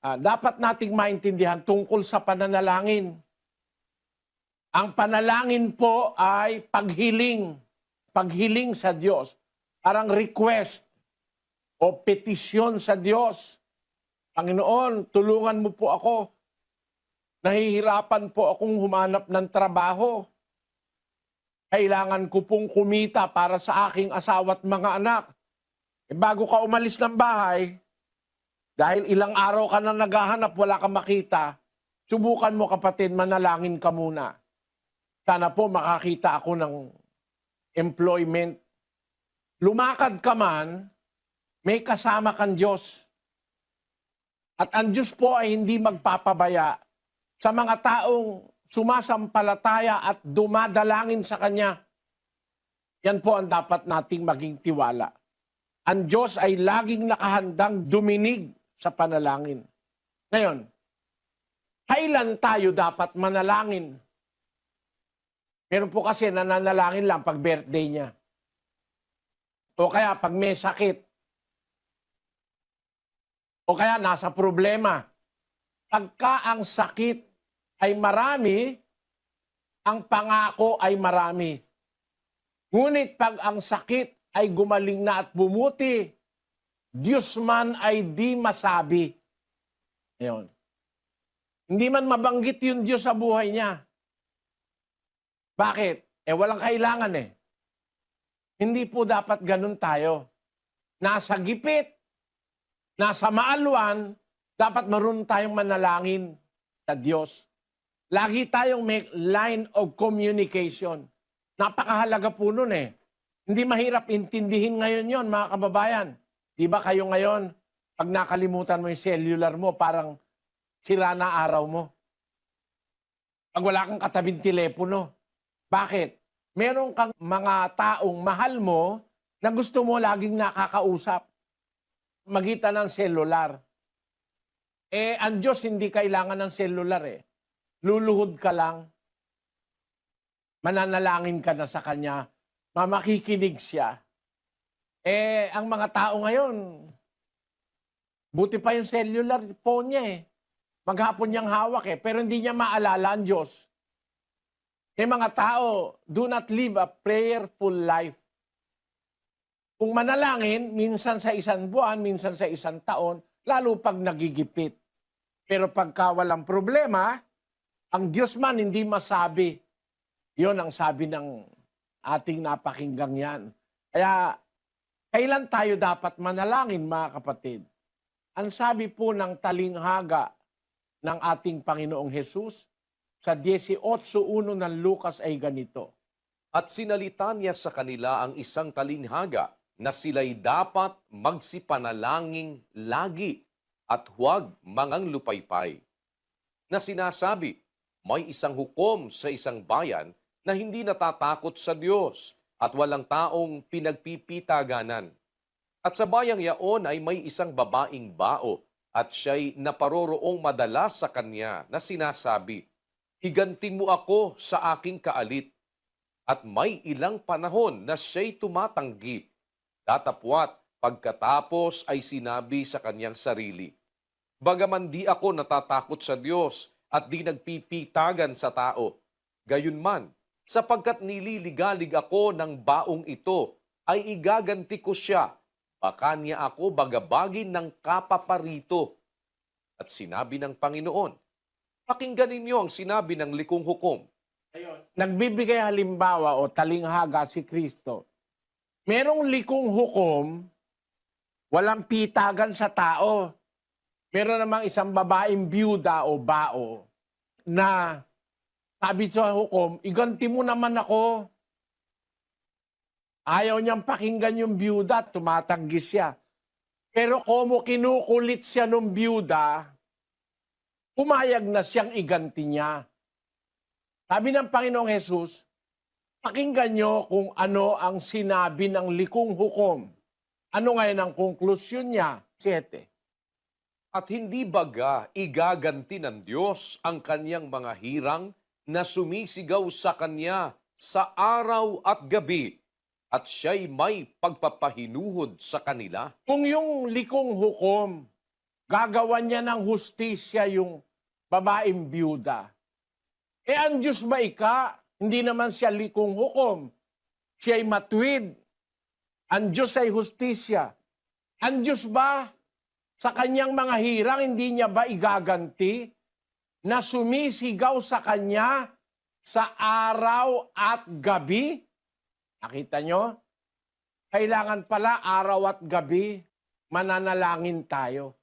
dapat nating maintindihan tungkol sa pananalangin. Ang panalangin po ay paghiling. Paghiling sa Diyos. Parang request o petisyon sa Diyos. Panginoon, tulungan mo po ako. Nahihirapan po akong humanap ng trabaho. Kailangan ko pong kumita para sa aking asawa at mga anak. Bago ka umalis ng bahay, dahil ilang araw ka na naghahanap, wala kang makita, subukan mo kapatid, manalangin ka muna. Sana po makakita ako ng employment. Lumakad ka man, may kasama kang Diyos. At ang Diyos po ay hindi magpapabaya sa mga taong sumasampalataya at dumadalangin sa Kanya. Yan po ang dapat nating maging tiwala. Ang Diyos ay laging nakahandang duminig sa panalangin. Ngayon, kailan tayo dapat manalangin? Meron po kasi nananalangin lang pag birthday niya. O kaya pag may sakit. O kaya nasa problema. Pagka ang sakit ay marami, ang pangako ay marami. Ngunit pag ang sakit ay gumaling na at bumuti, Diyos man ay di masabi. Ayun. Hindi man mabanggit yung Diyos sa buhay niya. Bakit? Walang kailangan eh. Hindi po dapat ganun tayo. Nasa gipit, nasa maalwan, dapat marunong tayong manalangin sa Diyos. Lagi tayong may line of communication. Napakahalaga po nun eh. Hindi mahirap intindihin ngayon yon mga kababayan. Di ba kayo ngayon, pag nakalimutan mo yung cellular mo, parang sira na araw mo. Pag wala kang katabing telepono. Bakit? Meron kang mga taong mahal mo na gusto mo laging nakakausap. Magitan ng cellular. Ang Diyos hindi kailangan ng cellular eh. Luluhod ka lang. Mananalangin ka na sa Kanya. Makikinig siya. Ang mga tao ngayon, buti pa yung cellular phone niya eh. Maghapon niyang hawak eh, pero hindi niya maalala ang Diyos. Mga tao, do not live a prayerful life. Kung manalangin, minsan sa isang buwan, minsan sa isang taon, lalo pag nagigipit. Pero pagka walang problema, ang Diyos man hindi masabi. Yon ang sabi ng ating napakinggang yan. Kaya, kailan tayo dapat manalangin, mga kapatid? Ang sabi po ng talinghaga ng ating Panginoong Hesus sa 18:1 ng Lucas ay ganito. At sinalita niya sa kanila ang isang talinghaga na sila'y dapat magsipanalangin lagi at huwag mangang lupaypay. Na sinasabi, may isang hukom sa isang bayan na hindi natatakot sa Diyos at walang taong pinagpipitaganan. At sa bayang yaon ay may isang babaeng bao at siya'y naparoroong madalas sa kanya na sinasabi, higanti mo ako sa aking kaalit. At may ilang panahon na siya'y tumatanggi. Datapwat pagkatapos ay sinabi sa kanyang sarili, bagaman di ako natatakot sa Diyos at di nagpipitagan sa tao, gayunman, sapagkat nililigalig ako ng baong ito, ay igaganti ko siya, baka niya ako bagabagin ng kapaparito. At sinabi ng Panginoon, pakinggan ninyo ang sinabi ng likong hukom. Nagbibigay halimbawa o talinghaga si Kristo. Merong likong hukom, walang pitagan sa tao. Meron namang isang babaeng byuda o bao na sabi sa hukom, iganti mo naman ako. Ayaw niyang pakinggan yung byuda, tumatanggi siya. Pero kung kinukulit siya ng byuda, pumayag na siyang iganti niya. Sabi ng Panginoong Hesus, pakinggan niyo kung ano ang sinabi ng likong hukom. Ano ngayon ang konklusyon niya? 7. At hindi baga igaganti ng Diyos ang kanyang mga hirang na sumisigaw sa kanya sa araw at gabi at siya'y may pagpapahinuhod sa kanila? Kung yung likong hukom gagawan niya ng hustisya yung babaeng byuda. Ang Diyos ba hindi naman siya likong hukom. Siya'y matuwid. Ang Diyos ay hustisya. Ang Diyos ba, sa kanyang mga hirang, hindi niya ba igaganti na sumisigaw sa kanya sa araw at gabi? Nakita nyo? Kailangan pala araw at gabi mananalangin tayo.